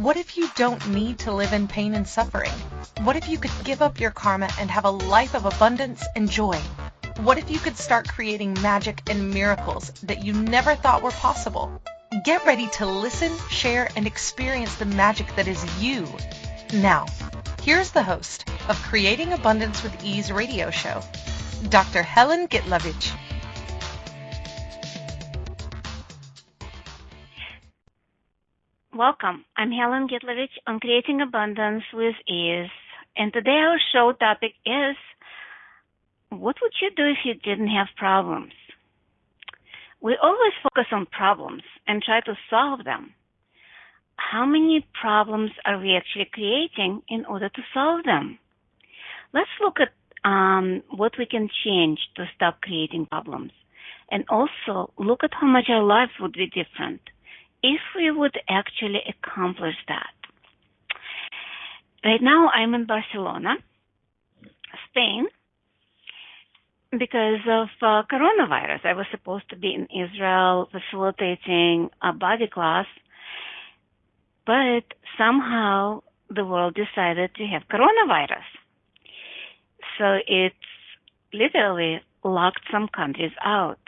What if you don't need to live in pain and suffering? What if you could give up your karma and have a life of abundance and joy? What if you could start creating magic and miracles that you never thought were possible? Get ready to listen, share, and experience the magic that is you. Now, here's the host of Creating Abundance with Ease radio show, Dr. Helen Gitlevich. Welcome. I'm Helen Gitlevich on Creating Abundance with Ease. And today our show topic is, what would you do if you didn't have problems? We always focus on problems and try to solve them. How many problems are we actually creating in order to solve them? Let's look at what we can change to stop creating problems. And also look at how much our lives would be different if we would actually accomplish that. Right now, I'm in Barcelona, Spain, because of coronavirus. I was supposed to be in Israel facilitating a body class, but somehow the world decided to have coronavirus. So it's literally locked some countries out.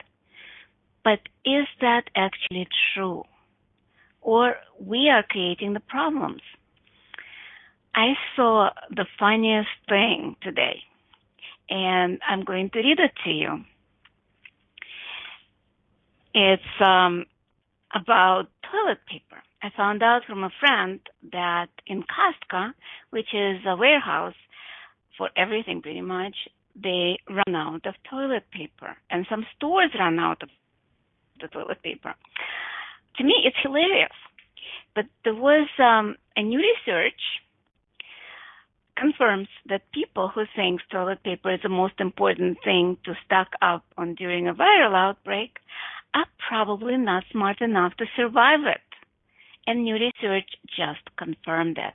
But is that actually true? Or we are creating the problems? I saw the funniest thing today, and I'm going to read it to you. It's about toilet paper. I found out from a friend that in Costco, which is a warehouse for everything pretty much, they run out of toilet paper, and some stores run out of the toilet paper. To me, it's hilarious. But there was a new research confirms that people who think toilet paper is the most important thing to stock up on during a viral outbreak are probably not smart enough to survive it. And new research just confirmed that.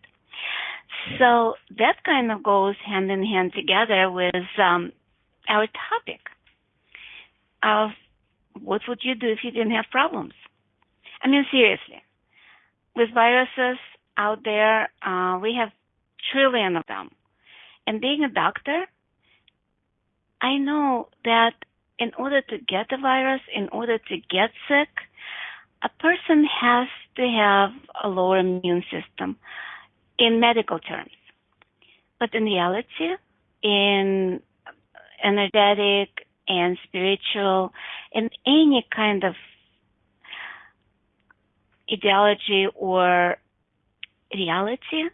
So that kind of goes hand in hand together with our topic of what would you do if you didn't have problems? I mean, seriously, with viruses out there, we have trillion of them. And being a doctor, I know that in order to get the virus, in order to get sick, a person has to have a lower immune system in medical terms. But in reality, in energetic and spiritual, in any kind of ideology or reality,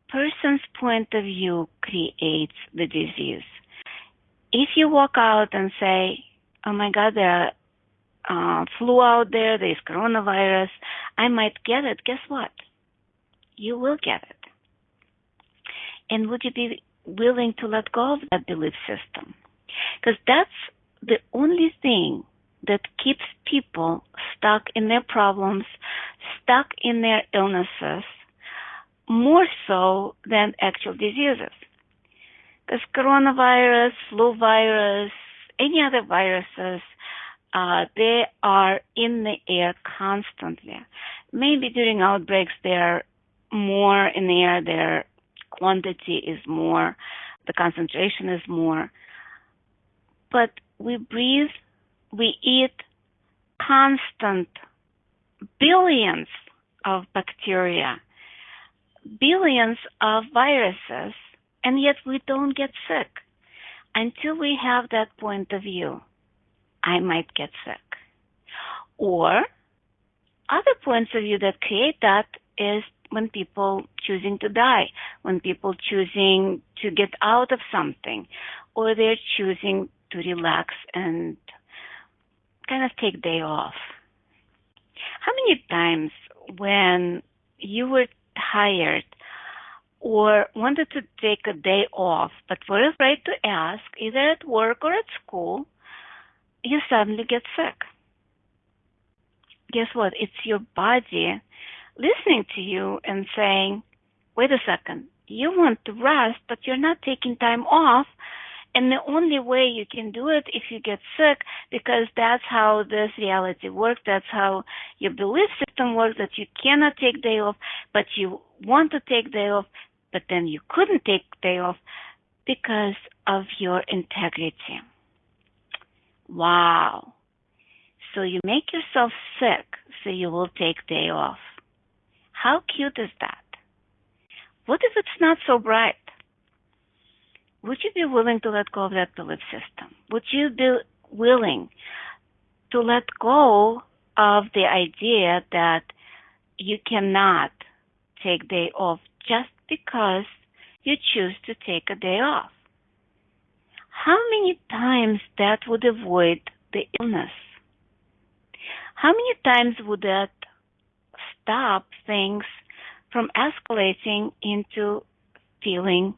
person's point of view creates the disease. If you walk out and say, oh my God, there are flu out there, there's coronavirus, I might get it, guess what? You will get it. And would you be willing to let go of that belief system? Because that's the only thing that keeps people stuck in their problems, stuck in their illnesses, more so than actual diseases. Because coronavirus, flu virus, any other viruses, they are in the air constantly. Maybe during outbreaks they're more in the air, their quantity is more, the concentration is more. But we breathe, we eat constant billions of bacteria, billions of viruses, and yet we don't get sick. Until we have that point of view, I might get sick. Or other points of view that create that is when people choosing to die, when people choosing to get out of something, or they're choosing to relax and kind of take day off. How many times when you were tired or wanted to take a day off but were afraid to ask, either at work or at school, you suddenly get sick? Guess what? It's your body listening to you and saying, wait a second, you want to rest, but you're not taking time off. And the only way you can do it if you get sick, because that's how this reality works, that's how Your belief system works that you cannot take day off, but you want to take day off, but then you couldn't take day off because of your integrity. Wow. So you make yourself sick so you will take day off. How cute is that? What if it's not so bright? Would you be willing to let go of that belief system? Would you be willing to let go of the idea that you cannot take day off just because you choose to take a day off? How many times that would avoid the illness? How many times would that stop things from escalating into feeling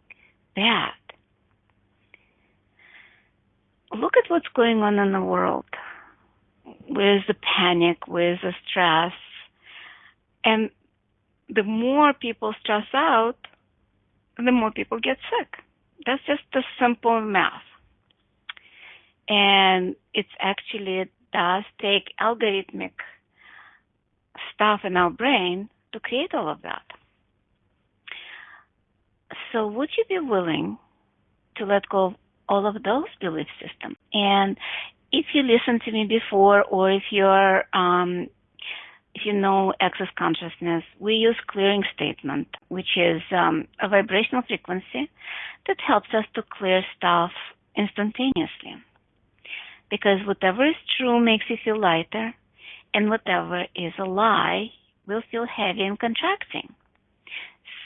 bad? Look at what's going on in the world with the panic, with the stress. And the more people stress out, the more people get sick. That's just the simple math. And it's actually, it does take algorithmic stuff in our brain to create all of that. So would you be willing to let go of all of those belief systems? And if you listened to me before, or if you're, if you know Access Consciousness, we use clearing statement, which is a vibrational frequency that helps us to clear stuff instantaneously. Because whatever is true makes you feel lighter, and whatever is a lie will feel heavy and contracting.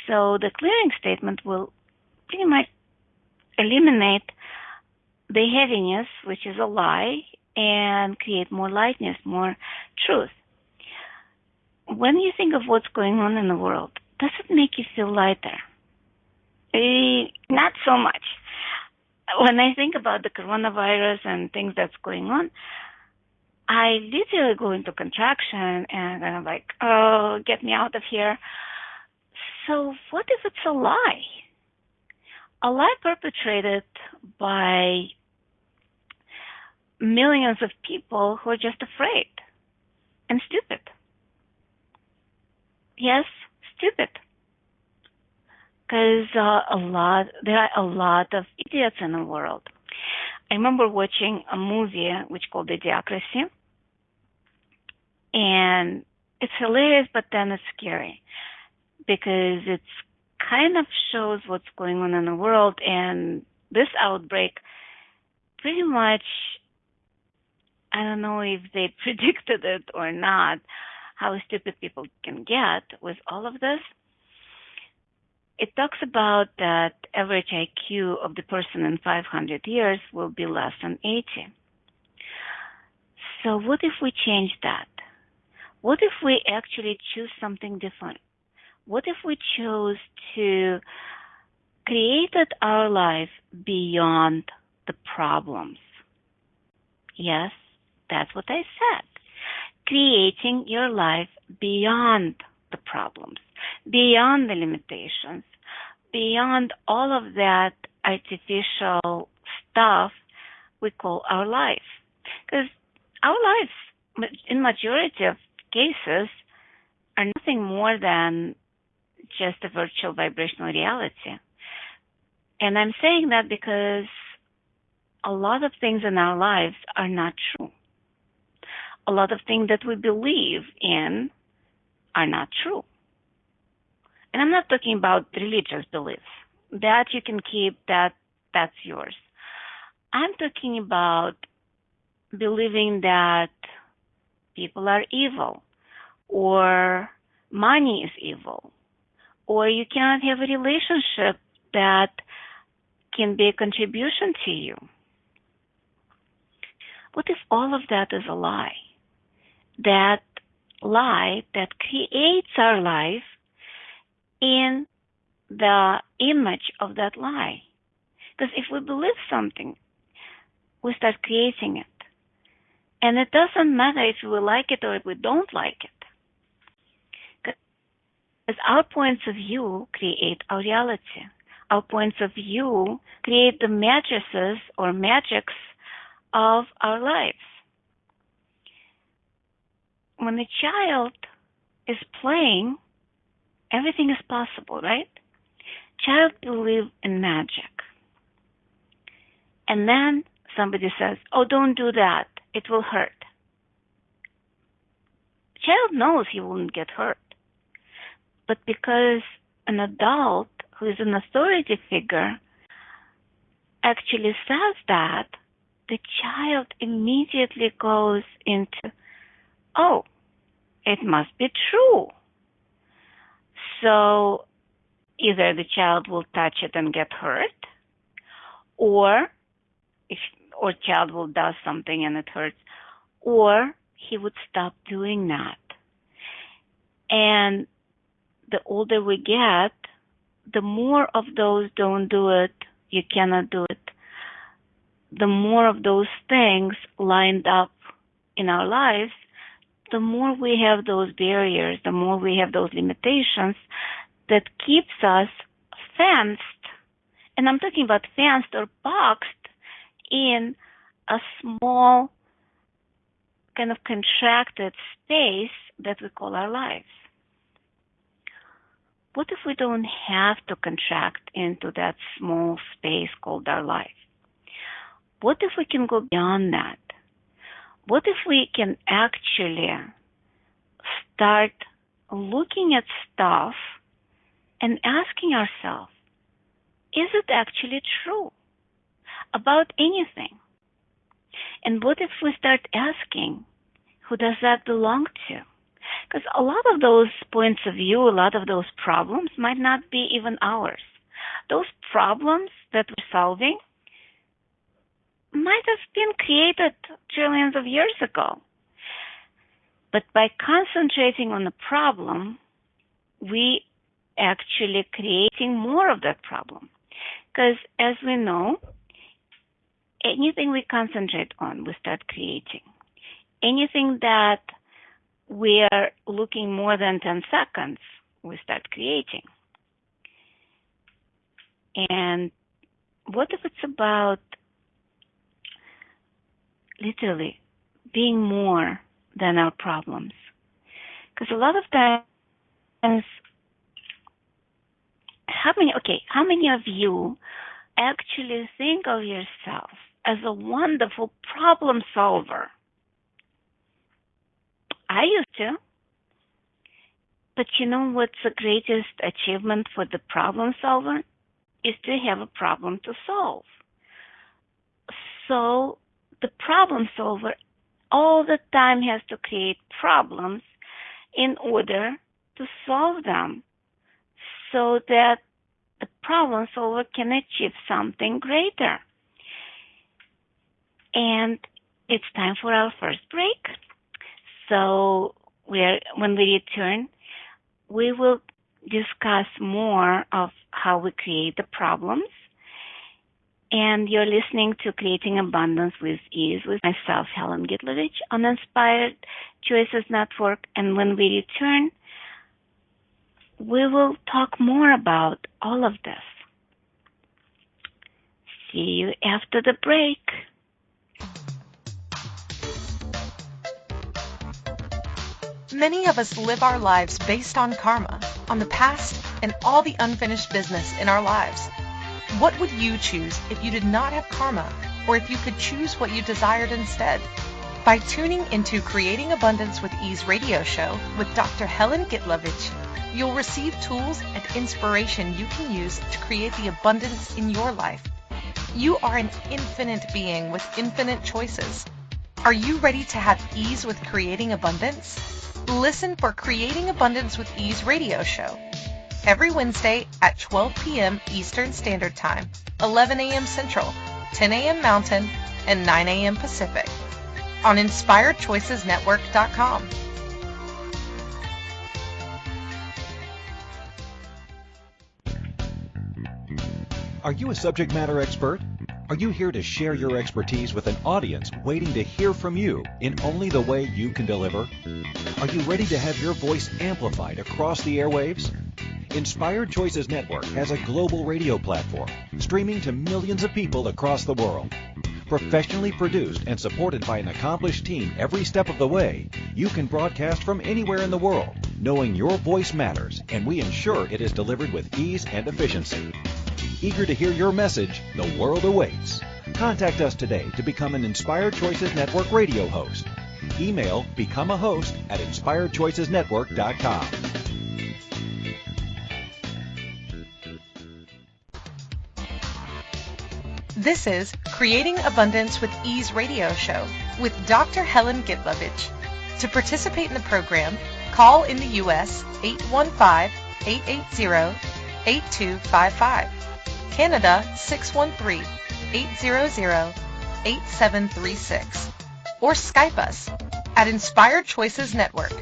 So the clearing statement will pretty much eliminate the heaviness, which is a lie, and create more lightness, more truth. When you think of what's going on in the world, does it make you feel lighter? Not so much. When I think about the coronavirus and things that's going on, I literally go into contraction and I'm like, oh, get me out of here. So what if it's a lie? A lie perpetrated by millions of people who are just afraid and stupid. Yes, stupid. Because there are a lot of idiots in the world. I remember watching a movie which called Idiocracy, and it's hilarious, but then it's scary because it's kind of shows what's going on in the world, and this outbreak pretty much, I don't know if they predicted it or not, how stupid people can get with all of this. It talks about that average IQ of the person in 500 years will be less than 80. So what if we change that? What if we actually choose something different? What if we chose to create our life beyond the problems? Yes, that's what I said. Creating your life beyond the problems, beyond the limitations, beyond all of that artificial stuff we call our life. Because our lives, in majority of cases, are nothing more than just a virtual vibrational reality. And I'm saying that because a lot of things in our lives are not true. A lot of things that we believe in are not true. And I'm not talking about religious beliefs. That you can keep, that's yours. I'm talking about believing that people are evil, or money is evil, or you cannot have a relationship that can be a contribution to you. What if all of that is a lie? That lie that creates our life in the image of that lie. Because if we believe something, we start creating it. And it doesn't matter if we like it or if we don't like it. Because our points of view create our reality. Our points of view create the matrices or magics of our lives. when a child is playing, everything is possible, right? Child believe in magic. And then somebody says, oh, don't do that. It will hurt. Child knows he won't get hurt. But because an adult who is an authority figure actually says that, the child immediately goes into, oh, it must be true. So either the child will touch it and get hurt, or child will do something and it hurts, or he would stop doing that. And the older we get, the more of those don't do it, you cannot do it, the more of those things lined up in our lives, the more we have those barriers, the more we have those limitations that keeps us fenced. And I'm talking about fenced or boxed in a small, kind of contracted space that we call our lives. What if we don't have to contract into that small space called our life? What if we can go beyond that? What if we can actually start looking at stuff and asking ourselves, is it actually true about anything? And what if we start asking, who does that belong to? Because a lot of those points of view, a lot of those problems might not be even ours. Those problems that we're solving might have been created trillions of years ago. But by concentrating on the problem, we actually creating more of that problem. Because as we know, anything we concentrate on, we start creating. Anything that we are looking more than 10 seconds, we start creating. And what if it's about literally being more than our problems? Because a lot of times, how many of you actually think of yourself as a wonderful problem solver? I used to. But you know what's the greatest achievement for the problem solver? Is to have a problem to solve. So the problem solver all the time has to create problems in order to solve them, so that the problem solver can achieve something greater. And it's time for our first break. So when we return, we will discuss more of how we create the problems. And you're listening to Creating Abundance with Ease with myself, Helen Gitlevich, on Inspired Choices Network. And when we return, we will talk more about all of this. See you after the break. Many of us live our lives based on karma, on the past, and all the unfinished business in our lives. What would you choose if you did not have karma, or if you could choose what you desired instead? By tuning into Creating Abundance with Ease radio show with Dr. Helen Gitlevich, you'll receive tools and inspiration you can use to create the abundance in your life. You are an infinite being with infinite choices. Are you ready to have ease with creating abundance? Listen for Creating Abundance with Ease radio show every Wednesday at 12 p.m. Eastern Standard Time, 11 a.m. Central, 10 a.m. Mountain, and 9 a.m. Pacific on InspiredChoicesNetwork.com. Are you a subject matter expert? Are you here to share your expertise with an audience waiting to hear from you in only the way you can deliver? Are you ready to have your voice amplified across the airwaves? Inspired Choices Network has a global radio platform streaming to millions of people across the world. Professionally produced and supported by an accomplished team every step of the way, you can broadcast from anywhere in the world, knowing your voice matters, and we ensure it is delivered with ease and efficiency. Eager to hear your message? The world awaits. Contact us today to become an Inspired Choices Network radio host. Email becomeahost@inspiredchoicesnetwork.com. This is Creating Abundance with Ease radio show with Dr. Helen Gitlevich. To participate in the program, call in the U.S. 815-880-8255, Canada 613-800-8736, or Skype us at Inspired Choices Network.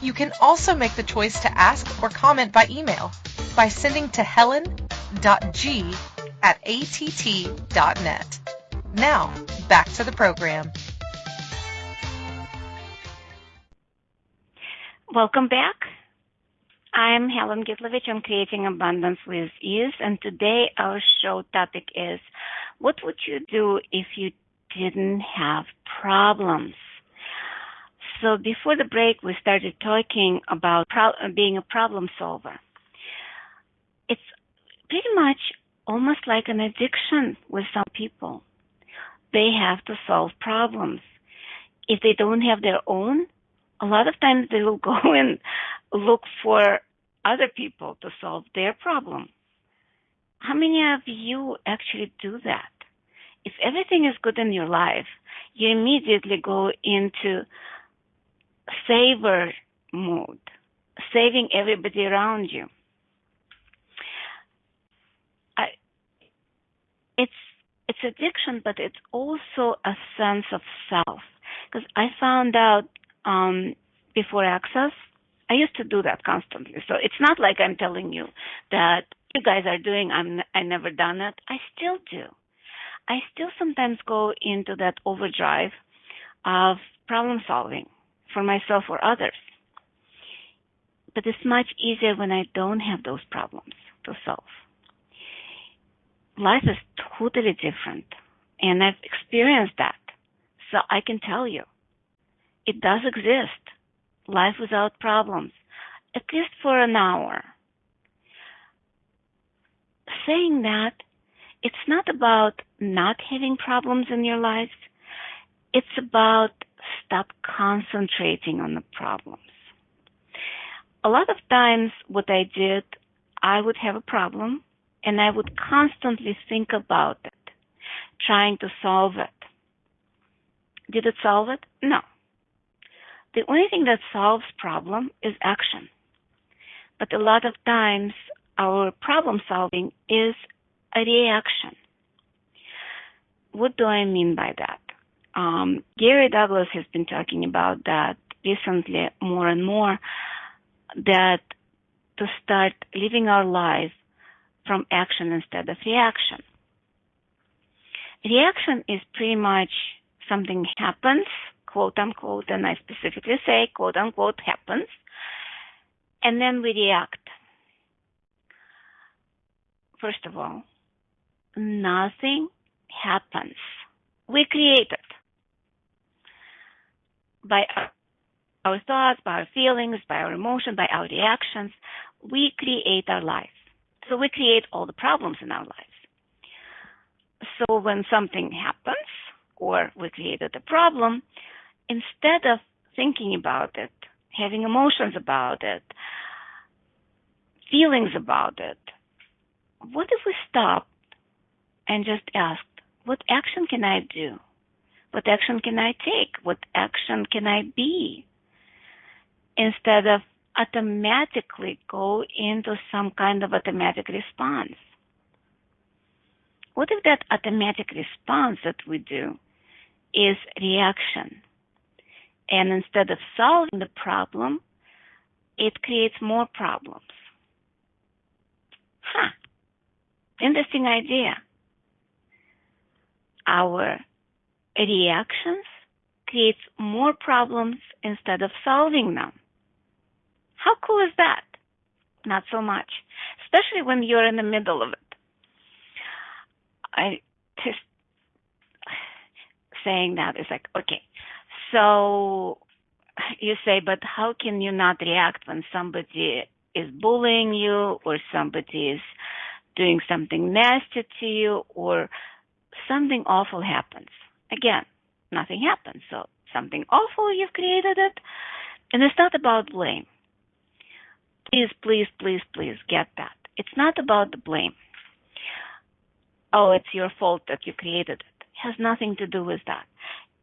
You can also make the choice to ask or comment by email by sending to helen.g@att.net. Now, back to the program. Welcome back. I'm Helen Gitlevich. I'm Creating Abundance with Ease, and today our show topic is, what would you do if you didn't have problems? So before the break, we started talking about being a problem solver. It's pretty much almost like an addiction with some people. They have to solve problems. If they don't have their own, a lot of times they will go and look for other people to solve their problem. How many of you actually do that? If everything is good in your life, you immediately go into saver mode, saving everybody around you. It's addiction, but it's also a sense of self. Because I found out before Access, I used to do that constantly. So it's not like I'm telling you that you guys are doing, I never done it. I still do. I still sometimes go into that overdrive of problem solving for myself or others. But it's much easier when I don't have those problems to solve. Life is totally different, and I've experienced that. So I can tell you, it does exist. Life without problems, at least for an hour. Saying that, it's not about not having problems in your life. It's about stop concentrating on the problems. A lot of times what I did, I would have a problem and I would constantly think about it, trying to solve it. Did it solve it? No. The only thing that solves problem is action. But a lot of times our problem solving is a reaction. What do I mean by that? Gary Douglas has been talking about that recently more and more, that to start living our life from action instead of reaction. Reaction is pretty much something happens, quote unquote, and I specifically say quote unquote happens, and then we react. First of all, nothing happens. We create it by our thoughts, by our feelings, by our emotions, by our reactions. We create our life. So we create all the problems in our lives. So when something happens, or we created a problem, instead of thinking about it, having emotions about it, feelings about it, what if we stopped and just asked, what action can I do? What action can I take? What action can I be? Instead of automatically go into some kind of automatic response. What if that automatic response that we do is reaction? And instead of solving the problem, it creates more problems. Interesting idea. Our reactions create more problems instead of solving them. How cool is that? Not so much, especially when you're in the middle of it. saying that, it's like, okay, so you say, but how can you not react when somebody is bullying you or somebody is doing something nasty to you or something awful happens? Again, nothing happens. So something awful, you've created it. And it's not about blame. Please, please, please, please get that. It's not about the blame. Oh, it's your fault that you created it. It has nothing to do with that.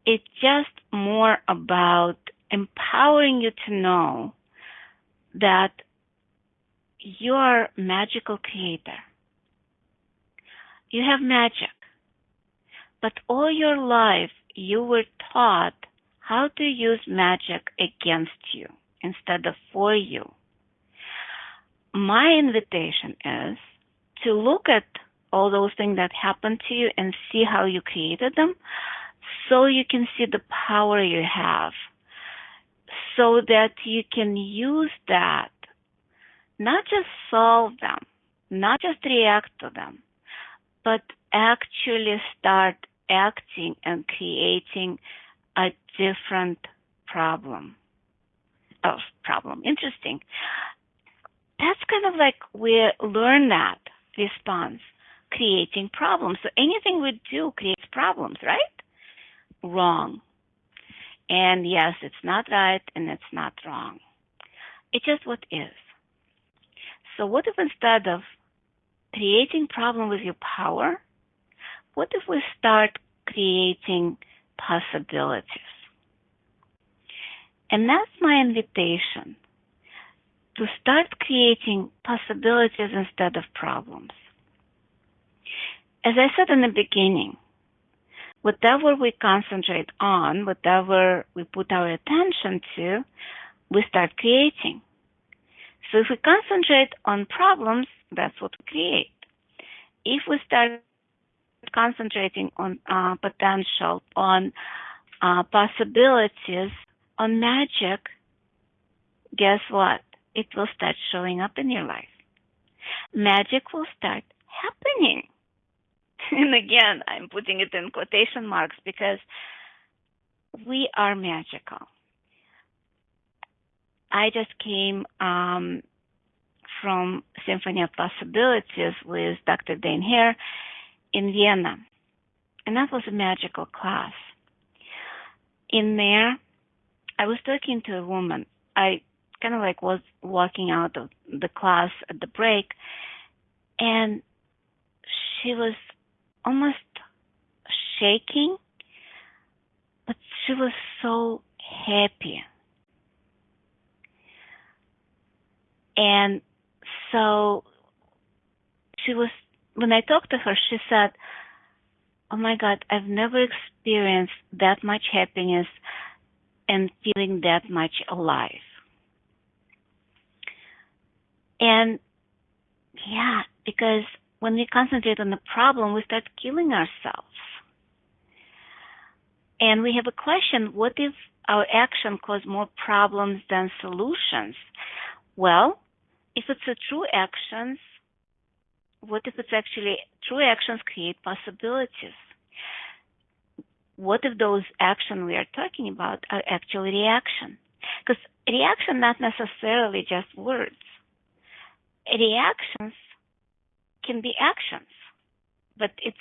It's just more about empowering you to know that you're a magical creator. You have magic. But all your life, you were taught how to use magic against you instead of for you. My invitation is to look at all those things that happened to you and see how you created them so you can see the power you have, so that you can use that, not just solve them, not just react to them, but actually start acting and creating a different problem. Interesting. That's kind of like we learn that response, creating problems. So anything we do creates problems, right? Wrong. And yes, it's not right and it's not wrong. It's just what is. So what if instead of creating problem with your power, what if we start creating possibilities? And that's my invitation, to start creating possibilities instead of problems. As I said in the beginning, whatever we concentrate on, whatever we put our attention to, we start creating. So if we concentrate on problems, that's what we create. If we start concentrating on potential, on possibilities, on magic, guess what? It will start showing up in your life. Magic will start happening. And again, I'm putting it in quotation marks because we are magical. I just came from Symphony of Possibilities with Dr. Dane Hare in Vienna. And that was a magical class. In there, I was talking to a woman. I kind of like was walking out of the class at the break, and she was almost shaking, but she was so happy. And so when I talked to her, she said, oh my God, I've never experienced that much happiness and feeling that much alive. And yeah, because when we concentrate on the problem, we start killing ourselves. And we have a question, what if our action cause more problems than solutions? Well, if it's a true actions, what if it's actually true actions create possibilities? What if those actions we are talking about are actually reaction? Because reaction not necessarily just words. Reactions can be actions, but it's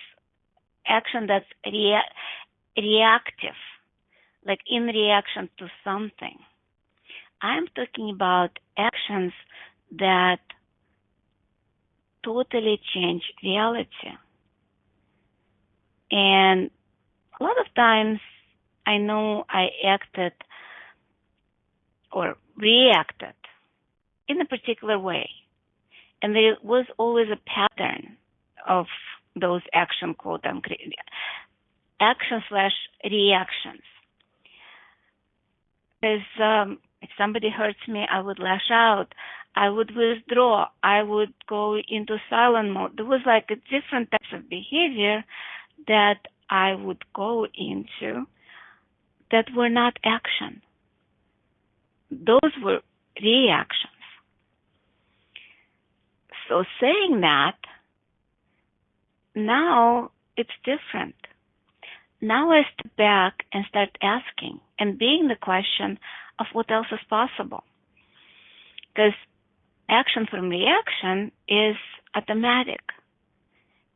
action that's reactive, like in reaction to something. I'm talking about actions that totally change reality. And a lot of times I know I acted or reacted in a particular way. And there was always a pattern of those action action/reactions. If somebody hurts me, I would lash out. I would withdraw. I would go into silent mode. There was like a different types of behavior that I would go into that were not action. Those were reactions. So saying that, now it's different. now I step back and start asking and being the question of what else is possible. Because action from reaction is automatic.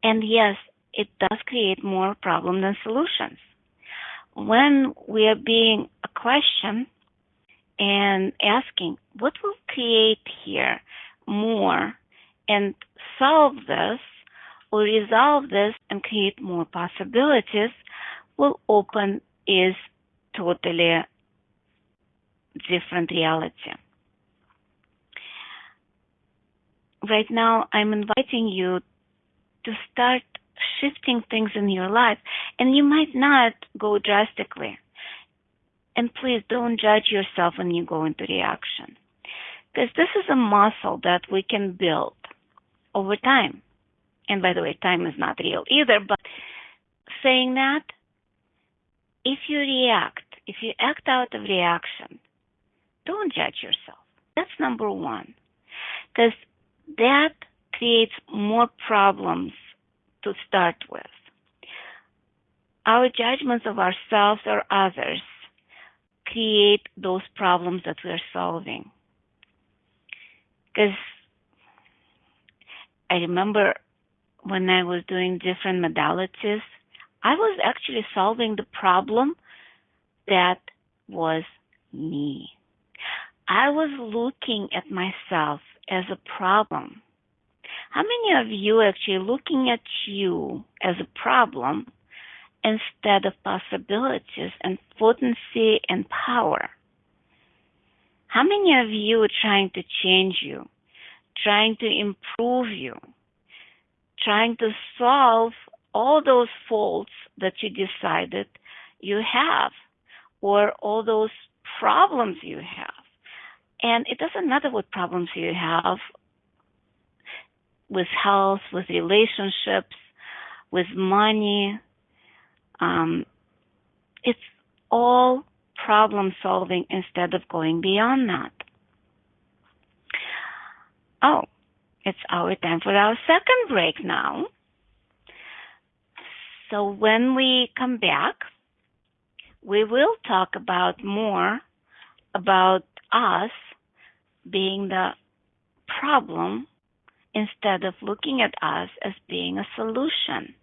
And yes, it does create more problem than solutions. When we are being a question and asking, what will create here more and solve this or resolve this and create more possibilities, will open is totally different reality. Right now, I'm inviting you to start shifting things in your life, and you might not go drastically. And please don't judge yourself when you go into reaction, because this is a muscle that we can build over time. And by the way, time is not real either, but saying that, if you react, if you act out of reaction, don't judge yourself. That's number one, because that creates more problems to start with. Our judgments of ourselves or others create those problems that we're solving. Because I remember when I was doing different modalities, I was actually solving the problem that was me. I was looking at myself as a problem. How many of you are actually looking at you as a problem instead of possibilities and potency and power? How many of you are trying to change you, trying to improve you, trying to solve all those faults that you decided you have, or all those problems you have? And it doesn't matter what problems you have with health, with relationships, with money. It's all problem solving instead of going beyond that. Oh, it's our time for our second break now. So when we come back, we will talk about more about us being the problem instead of looking at us as being a solution.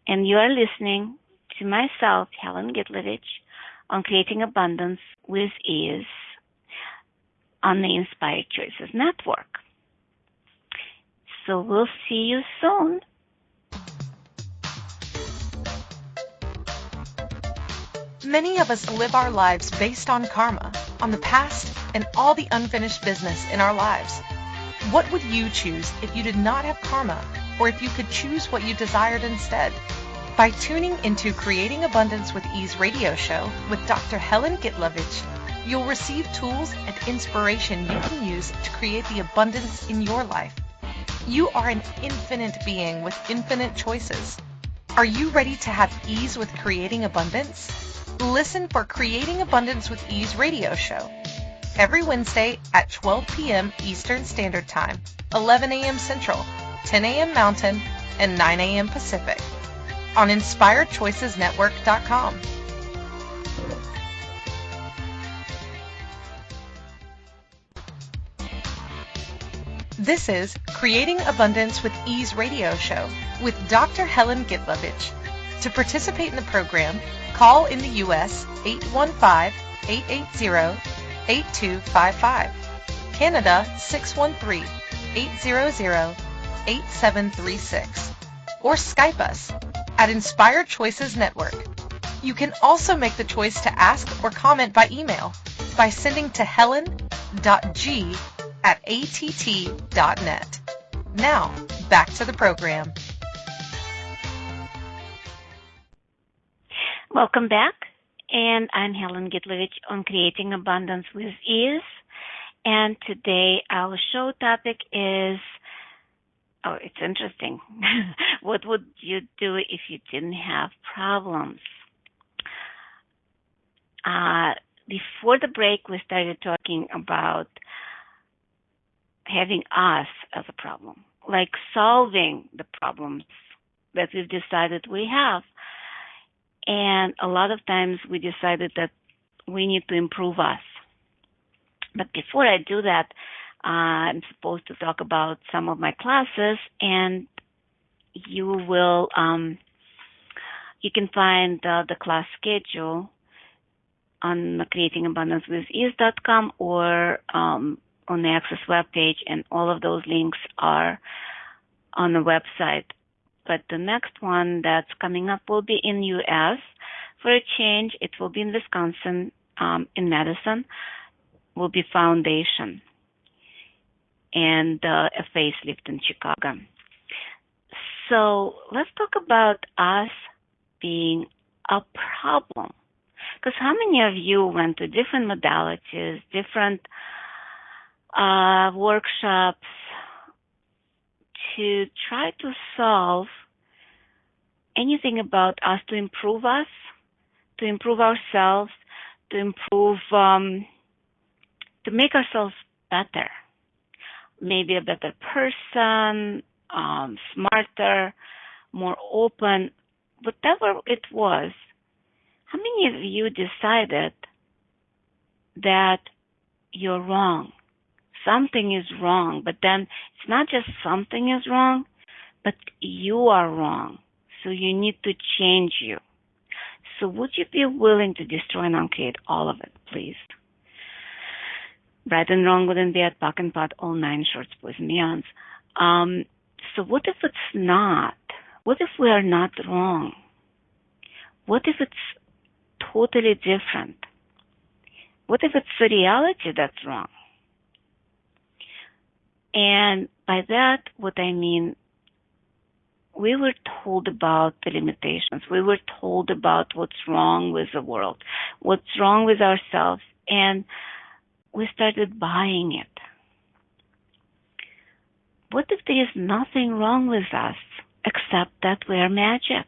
And you are listening to myself, Helen Gitlevich, on Creating Abundance with Ease on the Inspired Choices Network. So we'll see you soon. Many of us live our lives based on karma, on the past, and all the unfinished business in our lives. What would you choose if you did not have karma, or if you could choose what you desired instead? By tuning into Creating Abundance with Ease radio show with Dr. Helen Gitlevich, you'll receive tools and inspiration you can use to create the abundance in your life. You are an infinite being with infinite choices. Are you ready to have ease with creating abundance? Listen for Creating Abundance with Ease radio show every Wednesday at 12 p.m. Eastern Standard Time, 11 a.m. Central, 10 a.m. Mountain, and 9 a.m. Pacific on InspiredChoicesNetwork.com. This is Creating Abundance with Ease radio show with Dr. Helen Gitlevich. To participate in the program, call in the U.S. 815-880-8255, Canada 613-800-8736, or Skype us at Inspired Choices Network. You can also make the choice to ask or comment by email by sending to helen.g@att.net. Now, back to the program. Welcome back, and I'm Helen Gitlevich on Creating Abundance with Ease. And today our show topic is, it's interesting. What would you do if you didn't have problems? Before the break, we started talking about having us as a problem, like solving the problems that we've decided we have. And a lot of times we decided that we need to improve us. But before I do that, I'm supposed to talk about some of my classes, and you will, you can find the class schedule on creatingabundancewithease.com or on the Access webpage, and all of those links are on the website. But the next one that's coming up will be in U.S. For a change, it will be in Wisconsin, in Madison, will be Foundation, and a facelift in Chicago. So let's talk about us being a problem. Because how many of you went to different modalities, different workshops to try to solve anything about us, to improve ourselves, to improve, to make ourselves better, maybe a better person, smarter, more open, whatever it was. How many of you decided that you're wrong? Something is wrong, but then it's not just something is wrong, but you are wrong. So you need to change you. So would you be willing to destroy and uncreate all of it, please? Right and wrong, good and bad, POC and POD, all 9 shorts, boys and beyonds. So what if it's not? What if we are not wrong? What if it's totally different? What if it's the reality that's wrong? And by that, what I mean, we were told about the limitations. We were told about what's wrong with the world, what's wrong with ourselves, and we started buying it. What if there is nothing wrong with us except that we are magic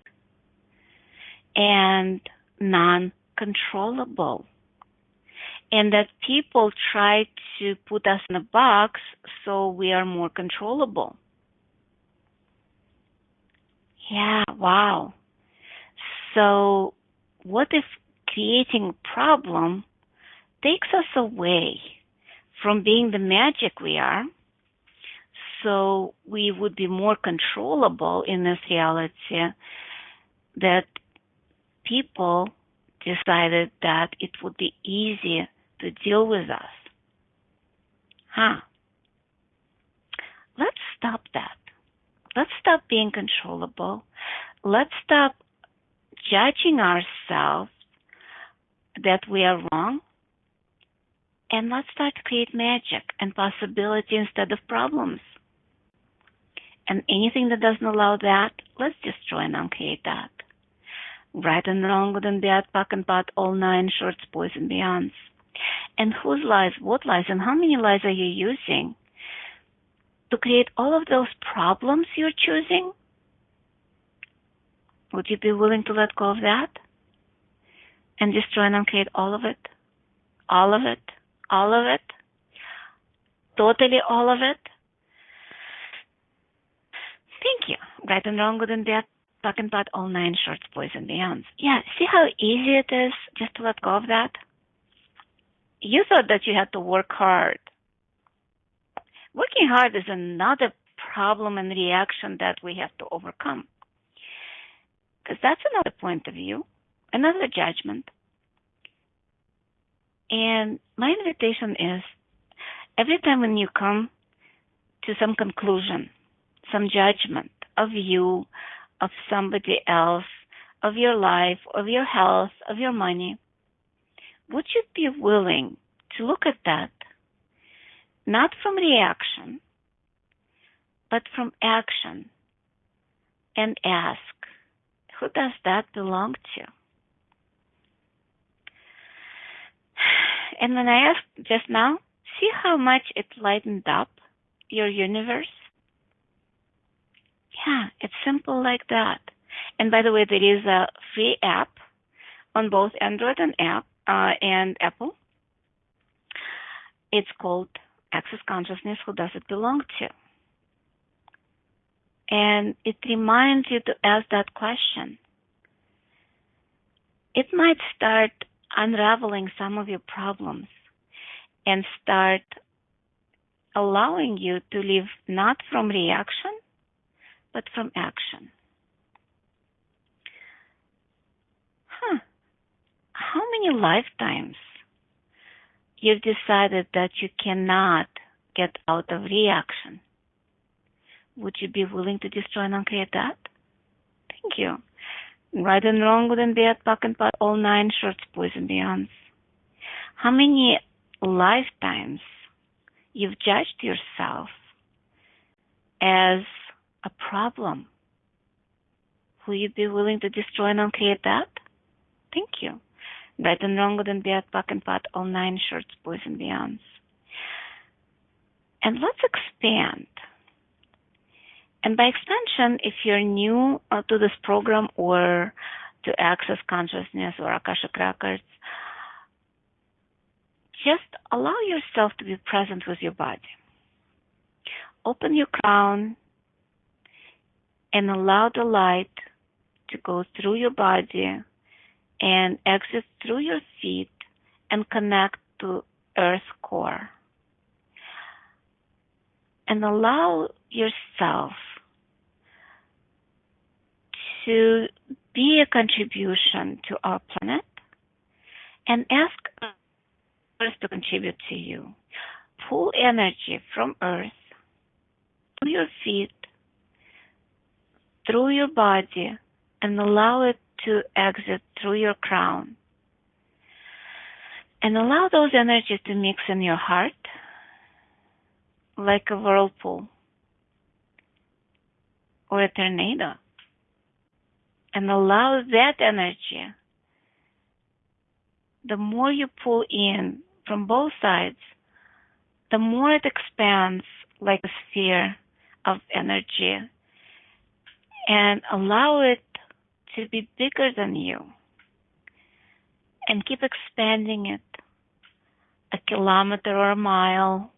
and non-controllable, and that people try to put us in a box so we are more controllable? Yeah, wow. So what if creating a problem takes us away from being the magic we are, so we would be more controllable in this reality, that people decided that it would be easy to deal with us? Let's stop that. Let's stop being controllable. Let's stop judging ourselves that we are wrong. And let's start to create magic and possibility instead of problems. And anything that doesn't allow that, let's destroy and uncreate that. Right and wrong, good and bad, POC and POD, all 9 shorts, boys and beyonds. And whose lies, what lies, and how many lies are you using to create all of those problems you're choosing? Would you be willing to let go of that and destroy and uncreate all of it? All of it? All of it? Totally all of it? Thank you. Right and wrong, good and bad, POC and POD, all 9 shorts, boys and beyonds. Yeah, see how easy it is just to let go of that? You thought that you had to work hard. Working hard is another problem and reaction that we have to overcome. Because that's another point of view, another judgment. And my invitation is, every time when you come to some conclusion, some judgment of you, of somebody else, of your life, of your health, of your money, would you be willing to look at that, not from reaction, but from action, and ask, who does that belong to? And when I asked just now, see how much it lightened up your universe? Yeah, it's simple like that. And by the way, there is a free app on both Android and Apple. It's called Access Consciousness, Who Does It Belong To? And it reminds you to ask that question. it might start unraveling some of your problems and start allowing you to live not from reaction, but from action. How many lifetimes you've decided that you cannot get out of reaction? Would you be willing to destroy and uncreate that? Thank you. Right and wrong, good and bad, POC and POD, all nine shorts, boys and beyonds. How many lifetimes you've judged yourself as a problem? Will you be willing to destroy and uncreate that? Thank you. Right and wrong, good and bad, POC and POD, all nine shorts, boys and beyonds. And let's expand. And by expansion, if you're new to this program or to Access Consciousness or Akashic Records, just allow yourself to be present with your body. Open your crown and allow the light to go through your body and exit through your feet and connect to Earth core. And allow yourself to be a contribution to our planet and ask Earth to contribute to you. Pull energy from Earth through your feet, through your body, and allow it to exit through your crown. And allow those energies to mix in your heart like a whirlpool or a tornado. And allow that energy, the more you pull in from both sides, the more it expands like a sphere of energy, and allow it to be bigger than you, and keep expanding it a kilometer or a mile,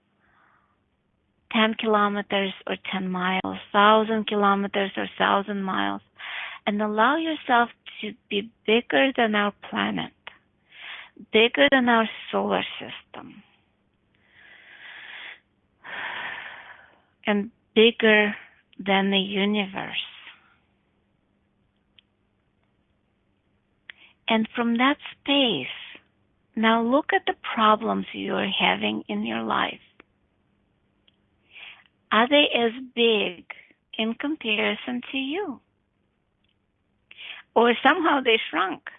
10 kilometers or 10 miles, 1,000 kilometers or 1,000 miles, and allow yourself to be bigger than our planet, bigger than our solar system, and bigger than the universe. And from that space, now look at the problems you are having in your life. Are they as big in comparison to you? Or somehow they shrunk?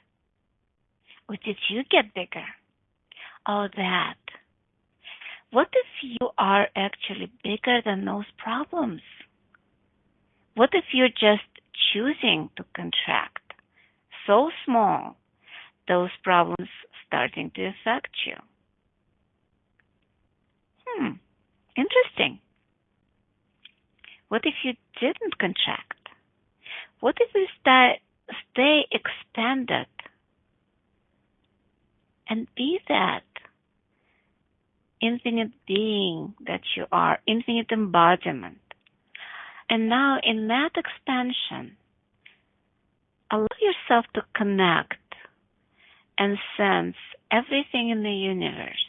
Or did you get bigger? Oh, that. What if you are actually bigger than those problems? What if you're just choosing to contract? So small, those problems starting to affect you. Interesting. What if you didn't contract? What if you stay expanded and be that infinite being that you are, infinite embodiment? And now in that expansion, allow yourself to connect and sense everything in the universe,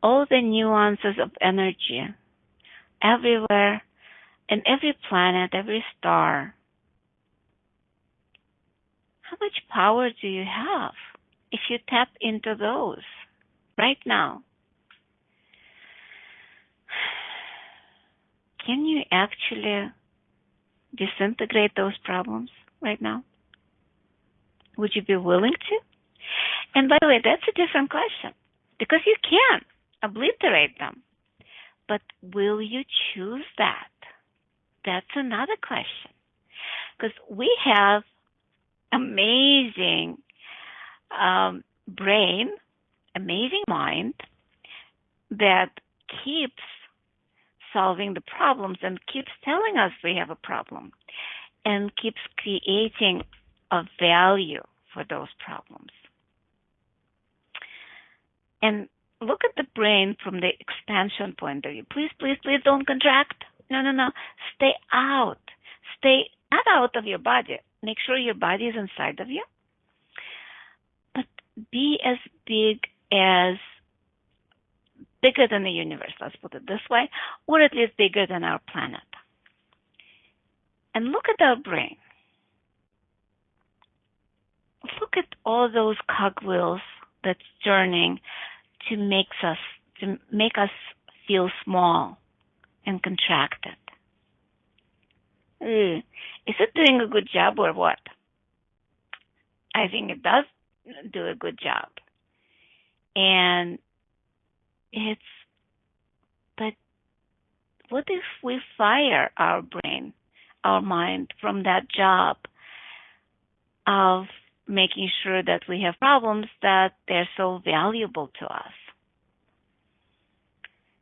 all the nuances of energy, everywhere, in every planet, every star. How much power do you have if you tap into those right now? Can you actually disintegrate those problems right now? Would you be willing to? And by the way, that's a different question, because you can obliterate them. But will you choose that? That's another question. Because we have amazing brain, amazing mind that keeps solving the problems and keeps telling us we have a problem and keeps creating a value for those problems. And look at the brain from the expansion point of view. Please, please, please don't contract. No. Stay out. Stay not out of your body. Make sure your body is inside of you. be as bigger than the universe, let's put it this way, or at least bigger than our planet. And look at our brain. Look at all those cogwheels that's turning to make us feel small and contracted. Is it doing a good job or what? I think it does do a good job. And but what if we fire our brain, our mind from that job of making sure that we have problems that they're so valuable to us?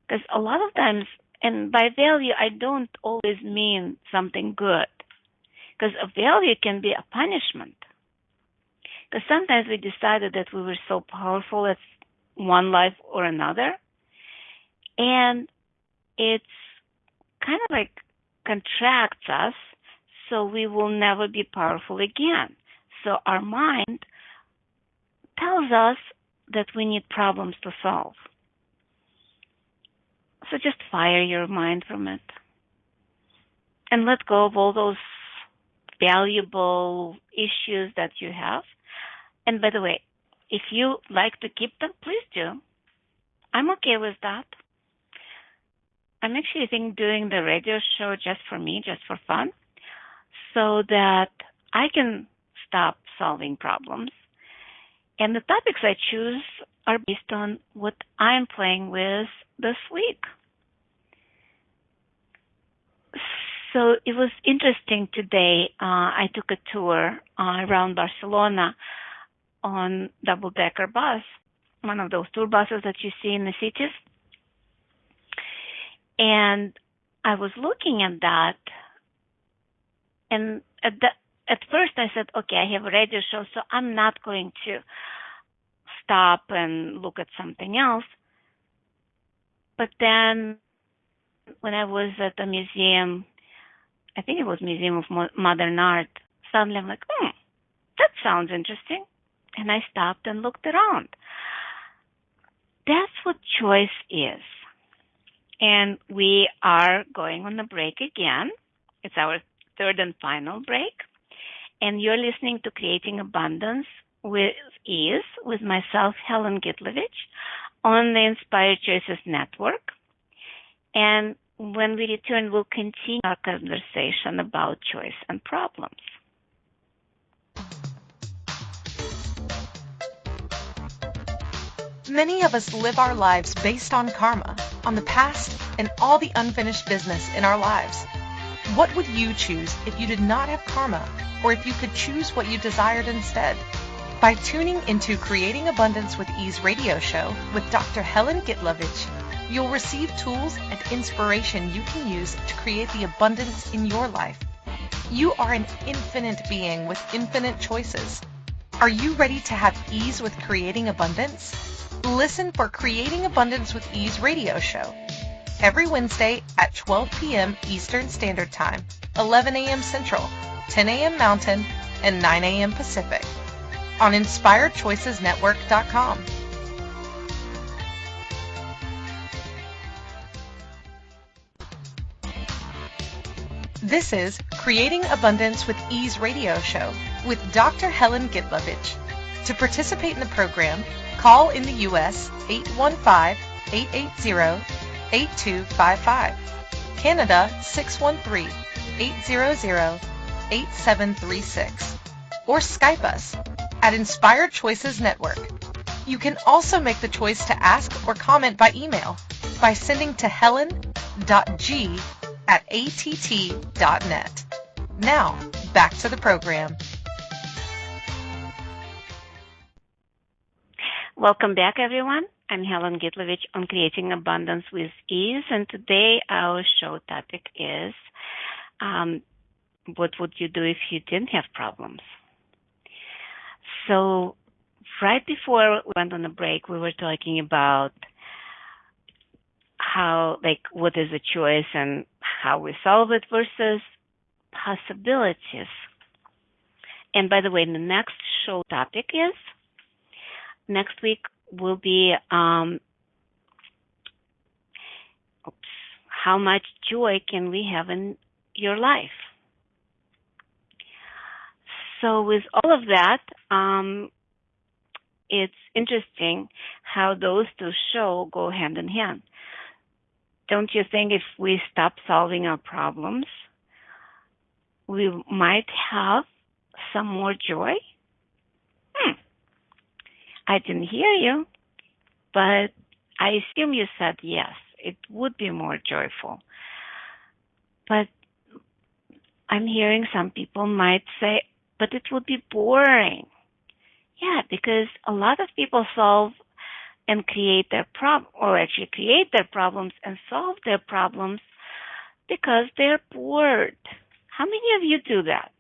Because a lot of times, and by value, I don't always mean something good. Because a value can be a punishment. Because sometimes we decided that we were so powerful as one life or another, and it's kind of like contracts us, so we will never be powerful again. So our mind tells us that we need problems to solve. So just fire your mind from it and let go of all those valuable issues that you have. And by the way, if you like to keep them, please do. I'm okay with that. I'm actually thinking doing the radio show just for me, just for fun, so that I can stop solving problems. And the topics I choose are based on what I'm playing with this week. So it was interesting today. I took a tour around Barcelona on double-decker bus, one of those tour buses that you see in the cities. And I was looking at that, and at first I said, okay, I have a radio show, so I'm not going to stop and look at something else. But then when I was at the museum, I think it was Museum of Modern Art, suddenly I'm like, that sounds interesting. And I stopped and looked around. That's what choice is. And we are going on a break again. It's our third and final break. And you're listening to Creating Abundance with Ease with myself, Helen Gitlevich, on the Inspired Choices Network. And when we return, we'll continue our conversation about choice and problems. Many of us live our lives based on karma, on the past, and all the unfinished business in our lives. What would you choose if you did not have karma, or if you could choose what you desired instead? By tuning into Creating Abundance with Ease radio show with Dr. Helen Gitlevich, you'll receive tools and inspiration you can use to create the abundance in your life. You are an infinite being with infinite choices. Are you ready to have ease with creating abundance? Listen for Creating Abundance with Ease radio show every Wednesday at 12 p.m. Eastern Standard Time, 11 a.m. Central, 10 a.m. Mountain, and 9 a.m. Pacific on InspiredChoicesNetwork.com. This is Creating Abundance with Ease radio show with Dr. Helen Gitlevich. To participate in the program, call in the U.S. 815-880-8255, Canada 613-800-8736, or Skype us at Inspired Choices Network. You can also make the choice to ask or comment by email by sending to helen.g@att.net. Now, back to the program. Welcome back, everyone. I'm Helen Gitlevich on Creating Abundance with Ease, and today our show topic is what would you do if you didn't have problems? So right before we went on a break, we were talking about what is a choice and how we solve it versus possibilities. And by the way, the next show topic is next week will be how much joy can we have in your life? So with all of that, it's interesting how those two shows go hand in hand. Don't you think if we stop solving our problems, we might have some more joy? I didn't hear you, but I assume you said yes. It would be more joyful. But I'm hearing some people might say, but it would be boring. Yeah, because a lot of people solve and create their create their problems and solve their problems because they're bored. How many of you do that?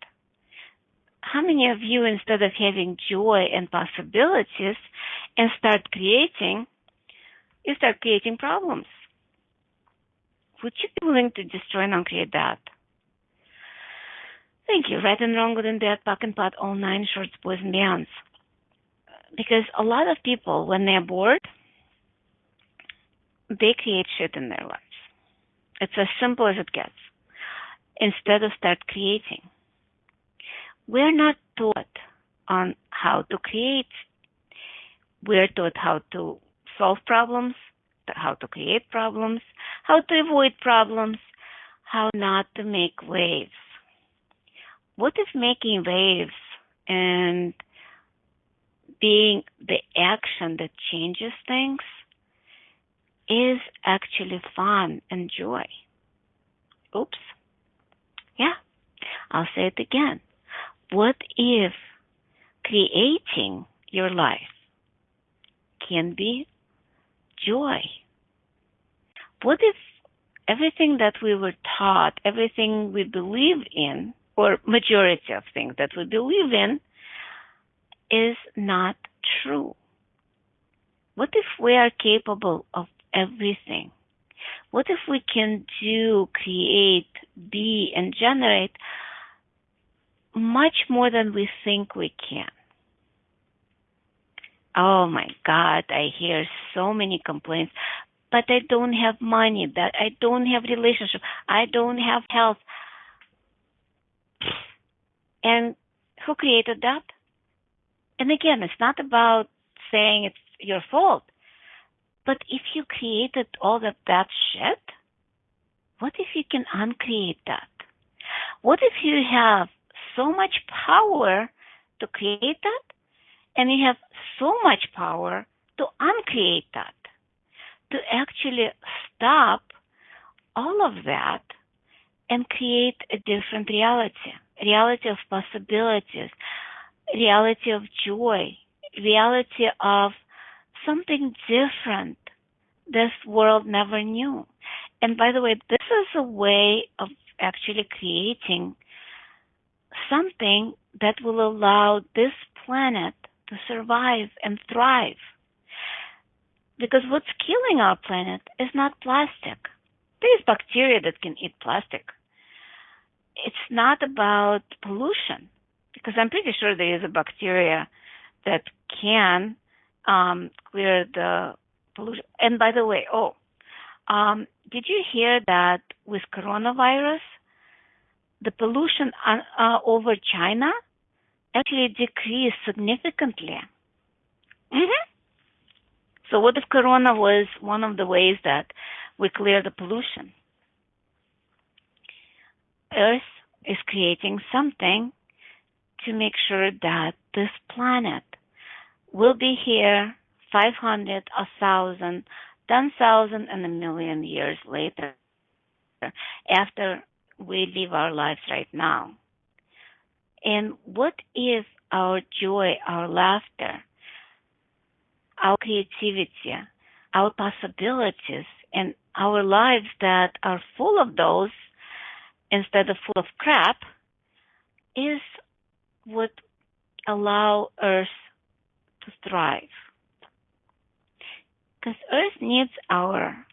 How many of you, instead of having joy and possibilities and start creating, you start creating problems? Would you be willing to destroy and uncreate that? Thank you. Right and wrong, good and bad, puck and pot, all nine shorts, boys and beyonds. Because a lot of people, when they're bored, they create shit in their lives. It's as simple as it gets. Instead of start creating. We're not taught on how to create. We're taught how to solve problems, how to create problems, how to avoid problems, how not to make waves. What if making waves and being the action that changes things is actually fun and joy? Oops. Yeah, I'll say it again. What if creating your life can be joy? What if everything that we were taught, everything we believe in, or majority of things that we believe in, is not true? What if we are capable of everything? What if we can do, create, be, and generate much more than we think we can? Oh my God, I hear so many complaints. But I don't have money, that I don't have relationship, I don't have health. And who created that? And again, it's not about saying it's your fault. But if you created all of that shit, what if you can uncreate that? What if you have so much power to create that, and you have so much power to uncreate that, to actually stop all of that and create a different reality of possibilities, reality of joy, reality of something different this world never knew. And by the way, this is a way of actually creating something that will allow this planet to survive and thrive. Because what's killing our planet is not plastic. There's bacteria that can eat plastic. It's not about pollution, because I'm pretty sure there is a bacteria that can clear the pollution. And by the way, did you hear that with coronavirus, the pollution over China actually decreased significantly? Mm-hmm. So what if corona was one of the ways that we clear the pollution? Earth is creating something to make sure that this planet will be here 500, 1,000, 10,000, and a million years later, after we live our lives right now. And what if our joy, our laughter, our creativity, our possibilities, and our lives that are full of those instead of full of crap is what allow Earth to thrive? Because Earth needs our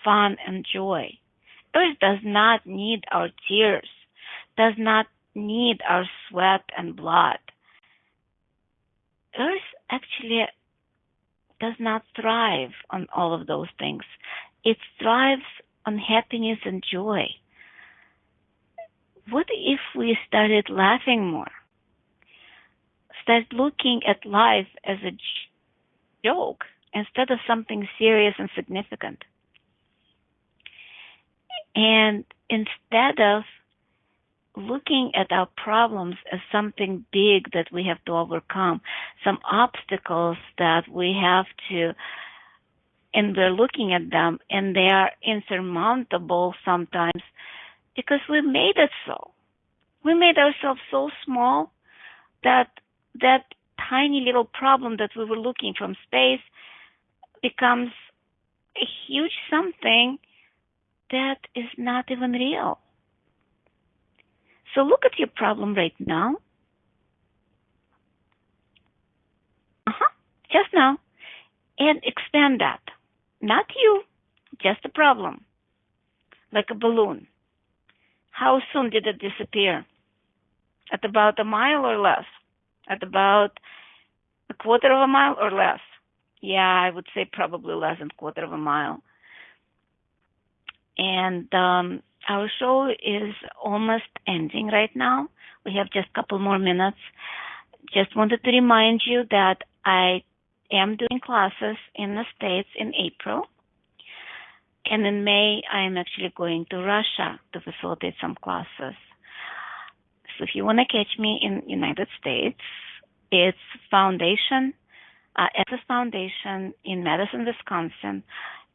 fun and joy. Earth does not need our tears, does not need our sweat and blood. Earth actually does not thrive on all of those things. It thrives on happiness and joy. What if we started laughing more? Start looking at life as a joke instead of something serious and significant. And instead of looking at our problems as something big that we have to overcome, some obstacles that we have to, and we're looking at them and they are insurmountable sometimes because we made it so. We made ourselves so small that that tiny little problem that we were looking from space becomes a huge something that is not even real. So look at your problem right now. Just now. And expand that. Not you, just a problem. Like a balloon. How soon did it disappear? At about a mile or less? At about a quarter of a mile or less? Yeah, I would say probably less than a quarter of a mile. And our show is almost ending right now. We have just a couple more minutes. Just wanted to remind you that I am doing classes in the States in April. And in May, I am actually going to Russia to facilitate some classes. So if you want to catch me in United States, it's Foundation, Access Foundation in Madison, Wisconsin,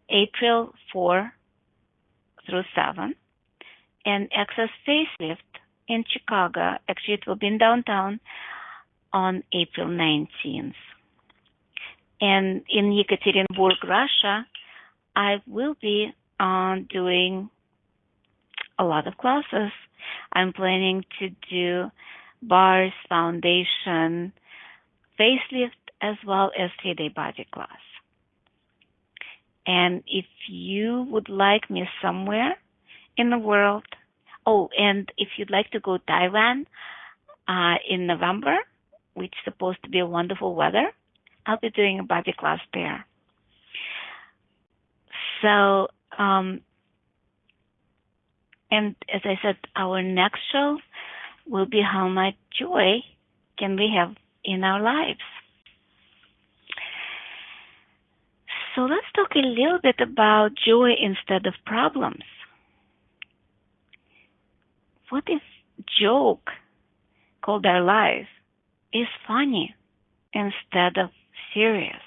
April 4 through 7. And Access Facelift in Chicago, actually it will be in downtown, on April 19th. And in Yekaterinburg, Russia, I will be doing a lot of classes. I'm planning to do bars, foundation, facelift, as well as 3-day body class. And if you would like me somewhere in the world, and if you'd like to go to Taiwan in November, which is supposed to be a wonderful weather, I'll be doing a body class there. So, and as I said, our next show will be how much joy can we have in our lives. So let's talk a little bit about joy instead of problems. What if joke called our life is funny instead of serious?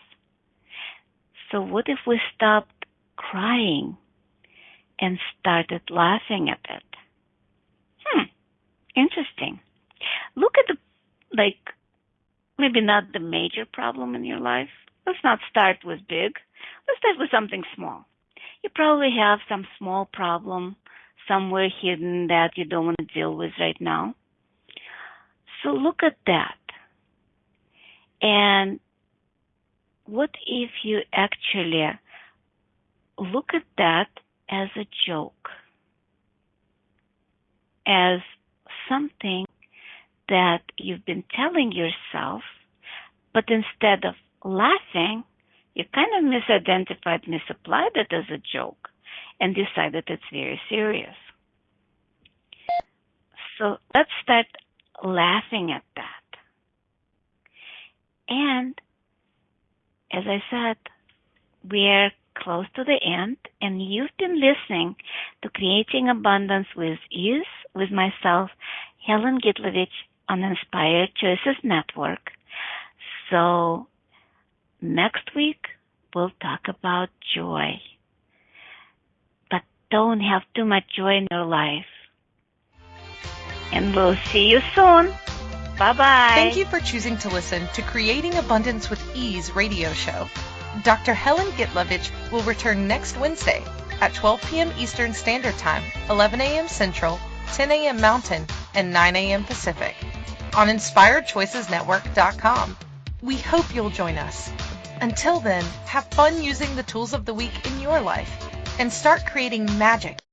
So what if we stopped crying and started laughing at it? Interesting. Look at maybe not the major problem in your life. Let's not start with big. Let's start with something small. You probably have some small problem somewhere hidden that you don't want to deal with right now. So look at that. And what if you actually look at that as a joke, as something that you've been telling yourself, but instead of laughing, you kind of misidentified, misapplied it as a joke and decided it's very serious. So let's start laughing at that. And as I said, we're close to the end, and you've been listening to Creating Abundance with Ease with myself, Helen Gitlevich, on Inspired Choices Network. So next week, we'll talk about joy. But don't have too much joy in your life. And we'll see you soon. Bye-bye. Thank you for choosing to listen to Creating Abundance with Ease radio show. Dr. Helen Gitlevich will return next Wednesday at 12 p.m. Eastern Standard Time, 11 a.m. Central, 10 a.m. Mountain, and 9 a.m. Pacific on InspiredChoicesNetwork.com. We hope you'll join us. Until then, have fun using the tools of the week in your life and start creating magic